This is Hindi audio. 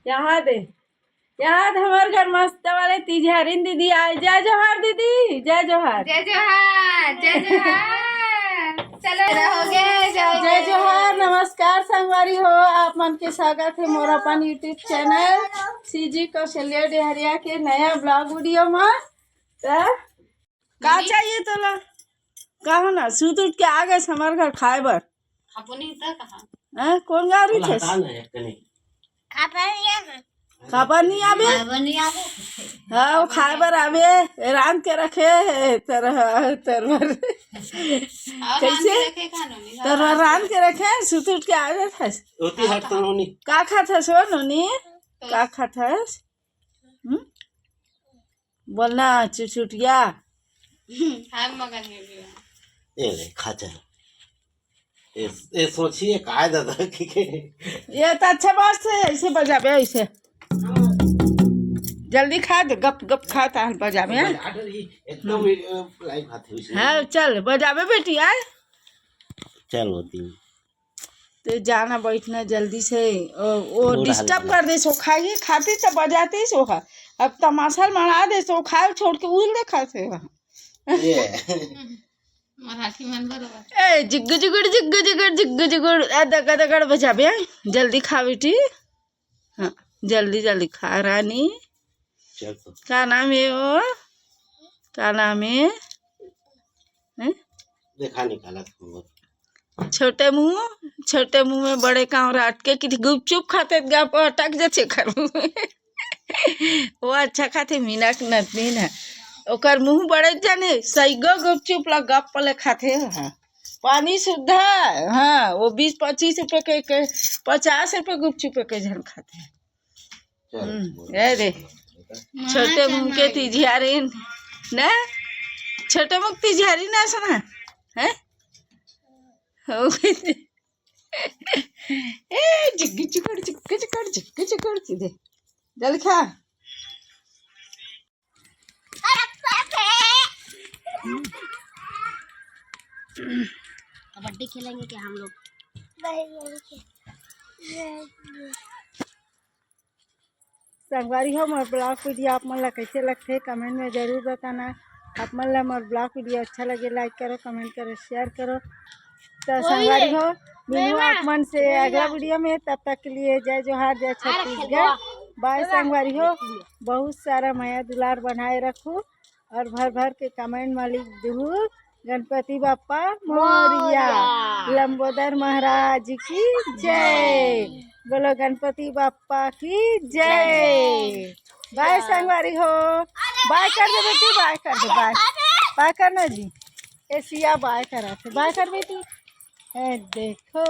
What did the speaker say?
यहाँ दे, यहाँ हमारे घर मस्त वाले तिजहरीन दीदी आए। जय जोहार दीदी, जय जोहार, जय जोहार, जय जोहार। चलो रहोगे जय जोहार। नमस्कार संगवारी हो, आप मन के स्वागत है मोर अपन YouTube channel CG Kaushalya Dehariya के नया ब्लॉग वीडियो में। का चाहिए तोला? कहो ना, सूत उठ के आ गए हमारे घर खाए बर। कौन गाड़ी थे? खबर नहीं आवे। हाँ, वो खाए बर आवे, रांध के रखे तरवर कैसे तरवर रांध के रखे, सूत उठ के आ गए थे। का खाता सो नोनी? का खाता? बोलना चुटचुटिया। ये सोचिए काय दादा ये तो अच्छा बात है, ऐसे बजाबे ऐसे जल्दी खा दे, गप गप खाता है बजाबे। एकदम लाइव खाते हाँ चल बजाबे बेटी आए। चल होती तो जाना बैठना जल्दी से, वो डिस्टर्ब कर दे सो खाइए खाती तो बजाती सो है। अब तमाशा मना दे सो खाए छोड़ के उल दे खाते मराठी मन बरोबर। ए जिग्गु जिगुड़ जिग्गु जिगुड़ जिग्गु जिगुड़ दगड़ दगड़ बजाबे। जल्दी खा बेटी, हाँ जल्दी जल्दी खा रानी। क्या नाम है वो? क्या नाम है? देखा निकाला छोटे मुंह में बड़े कांव राट के कि गुपचुप खाते गप अटक जाते कर वो अच्छा खाते मीनक नतनी है ओकर मुंह बड़े जाने सैगो गुपचुप ला गप पले खाते। हाँ पानी शुद्ध है। हाँ वो 20-25 रुपए के 50 रुपए गुपचुप के जन खाते हैं। रे छोटे मुंह के तिजहरीन न, छोटे मुंह तिजहरीन ना सुना है। ए जिग्गी चिकड़ जिग्गी चिकड़ जिग्गी चिकड़ दे जल्दी खा। कबड्डी खेलेंगे क्या हम लोग? संगवारी हो मोर ब्लॉग वीडियो आप मन ला कैसे लगते कमेंट में जरूर बताना। आप मन ला मोर ब्लॉग वीडियो अच्छा लगे लाइक करो, कमेंट करो, शेयर करो। तो संगवारी हो मिलूँ आप मन से अगला वीडियो में, तब तक के लिए जय जोहार, जय छत्तीसगढ़। बाय संगवारी हो, बहुत सारा माया दुलार बनाए रखू और भर भर के कमेंट में लिख दूँ गणपति बापा मोरिया, लंबोदर महाराज की जय। बोलो गणपति बापा की जय। बाय संगवारी हो, बाय कर दे बेटी, बाय कर दे, बाय बाय करना जी। ए सिया बाय करा थे, बाय कर बेटी। देखो